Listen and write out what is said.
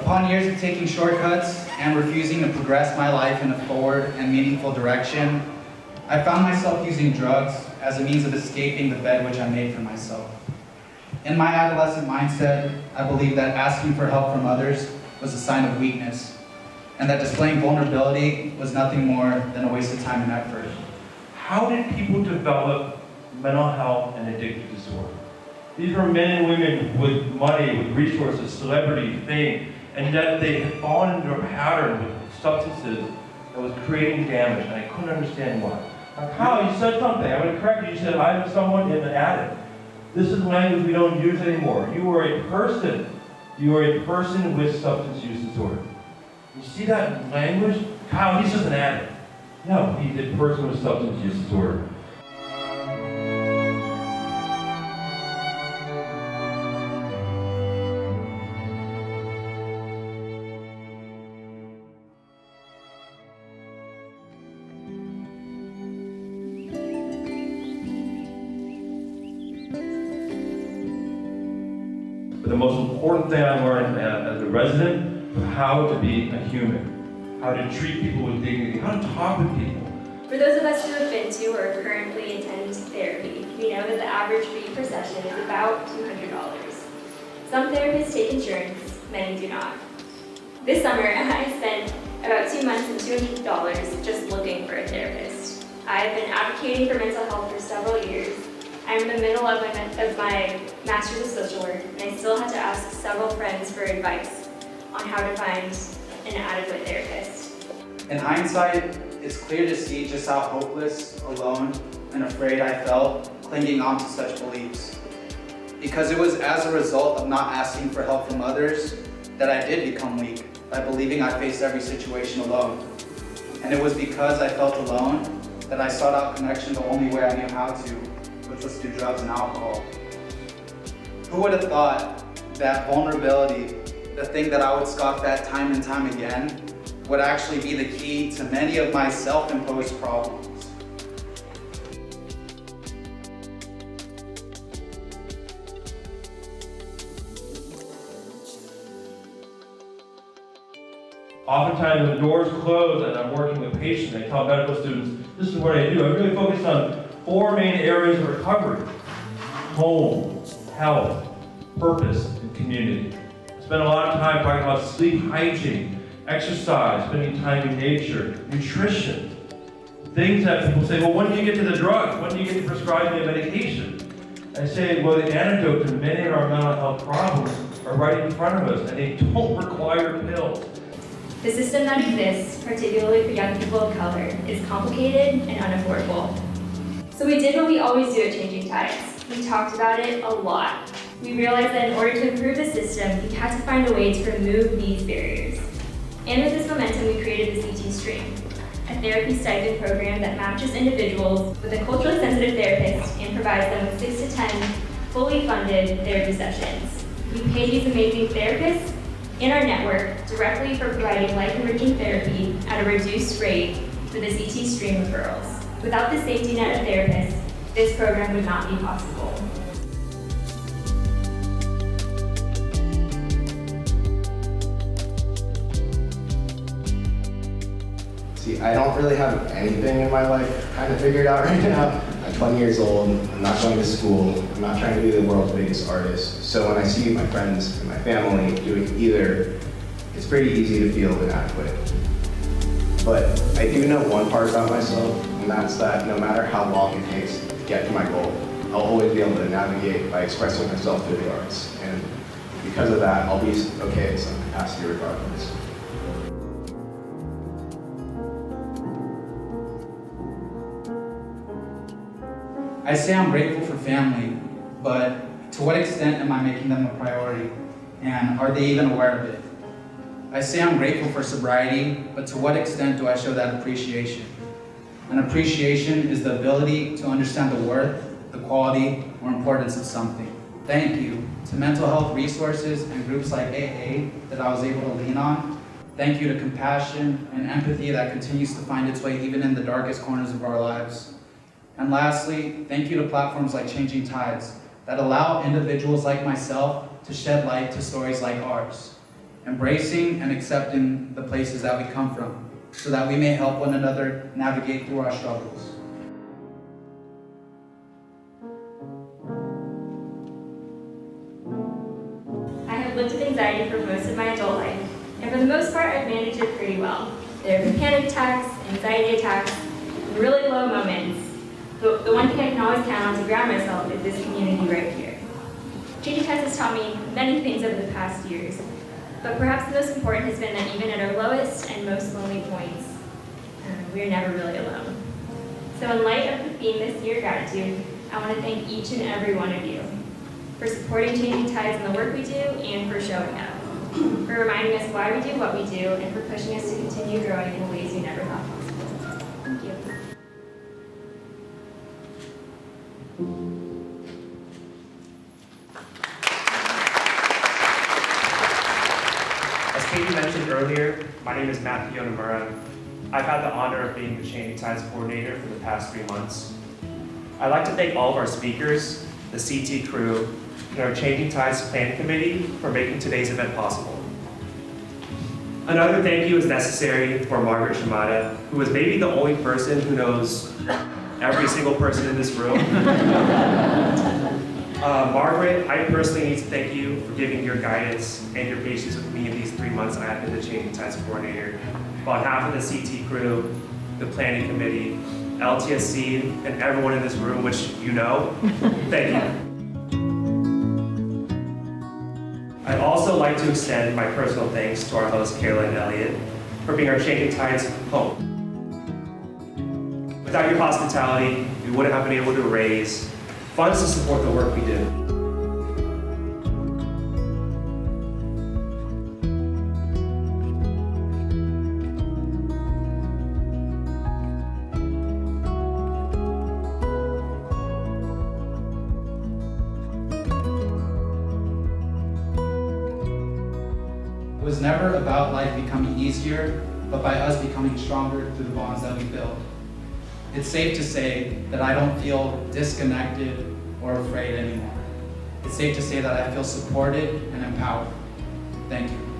Upon years of taking shortcuts and refusing to progress my life in a forward and meaningful direction, I found myself using drugs as a means of escaping the bed which I made for myself. In my adolescent mindset, I believed that asking for help from others was a sign of weakness, and that displaying vulnerability was nothing more than a waste of time and effort. How did people develop mental health and addictive disorder? These were men and women with money, with resources, celebrity, fame, and yet they had fallen into a pattern with substances that was creating damage, and I couldn't understand why. Now, Kyle, you said something. I'm going to correct you. You said, I'm someone in an addict. This is language we don't use anymore. You are a person. You are a person with substance use disorder. You see that language? Kyle, he's just an addict. No, he's a person with substance use disorder. But the most important thing I learned as a resident was how to be a human, how to treat people with dignity, how to talk with people. For those of us who have been to or currently attend therapy, we know that the average fee per session is about $200. Some therapists take insurance, many do not. This summer, I spent about 2 months and $200 just looking for a therapist. I have been advocating for mental health for several years. I'm in the middle of my Master's of Social Work, and I still had to ask several friends for advice on how to find an adequate therapist. In hindsight, it's clear to see just how hopeless, alone, and afraid I felt clinging on to such beliefs. Because it was as a result of not asking for help from others that I did become weak by believing I faced every situation alone. And it was because I felt alone that I sought out connection the only way I knew how to, which was through drugs and alcohol. Who would have thought that vulnerability, the thing that I would scoff at time and time again, would actually be the key to many of my self-imposed problems? Oftentimes when the doors close and I'm working with patients, I tell medical students, this is what I do. I really focus on 4 main areas of recovery: home, health, purpose, and community. I spend a lot of time talking about sleep hygiene, exercise, spending time in nature, nutrition. Things that people say, well, when do you get to the drugs? When do you get to prescribing the medication? I say, well, the antidote to many of our mental health problems are right in front of us, and they don't require pills. The system that exists, particularly for young people of color, is complicated and unaffordable. So we did what we always do at Changing Tides. We talked about it a lot. We realized that in order to improve the system, we had to find a way to remove these barriers. And with this momentum, we created the CT Stream, a therapy stipend program that matches individuals with a culturally sensitive therapist and provides them with 6 to 10 fully funded therapy sessions. We pay these amazing therapists in our network directly for providing life-enriching therapy at a reduced rate for the CT Stream referrals. Without the safety net of therapists, this program would not be possible. See, I don't really have anything in my life kind of figured out right now. I'm 20 years old, I'm not going to school, I'm not trying to be the world's biggest artist. So when I see my friends and my family doing either, it's pretty easy to feel inadequate. But I do know one part about myself, and that's that no matter how long it takes to get to my goal, I'll always be able to navigate by expressing myself through the arts. And because of that, I'll be okay in some capacity regardless. I say I'm grateful for family, but to what extent am I making them a priority? And are they even aware of it? I say I'm grateful for sobriety, but to what extent do I show that appreciation? And appreciation is the ability to understand the worth, the quality, or importance of something. Thank you to mental health resources and groups like AA that I was able to lean on. Thank you to compassion and empathy that continues to find its way even in the darkest corners of our lives. And lastly, thank you to platforms like Changing Tides that allow individuals like myself to shed light to stories like ours. embracing and accepting the places that we come from, so that we may help one another navigate through our struggles. I have lived with anxiety for most of my adult life, and for the most part, I've managed it pretty well. There have been panic attacks, anxiety attacks, and really low moments. But the one thing I can always count on to ground myself is this community right here. Changing Tides has taught me many things over the past years, but perhaps the most important has been that even at our lowest and most lonely points, we are never really alone. So in light of the theme this year, gratitude, I want to thank each and every one of you for supporting Changing Tides in the work we do and for showing up, for reminding us why we do what we do, and for pushing us to continue growing in ways we never thought possible. Thank you. As Katie mentioned earlier, my name is Matthew Yonamura. I've had the honor of being the Changing Tides coordinator for the past 3 months. I'd like to thank all of our speakers, the CT crew, and our Changing Tides planning committee for making today's event possible. Another thank you is necessary for Margaret Shimada, who is maybe the only person who knows every single person in this room. Margaret, I personally need to thank you for giving your guidance and your patience with me in these 3 months I have been the Changing Tides coordinator. On behalf of the CT crew, the planning committee, LTSC, and everyone in this room, which you know, thank you. I'd also like to extend my personal thanks to our host, Caroline Elliott, for being our Changing Tides home. Without your hospitality, we wouldn't have been able to raise funds to support the work we do. It was never about life becoming easier, but by us becoming stronger through the bonds that we build. It's safe to say that I don't feel disconnected or afraid anymore. It's safe to say that I feel supported and empowered. Thank you.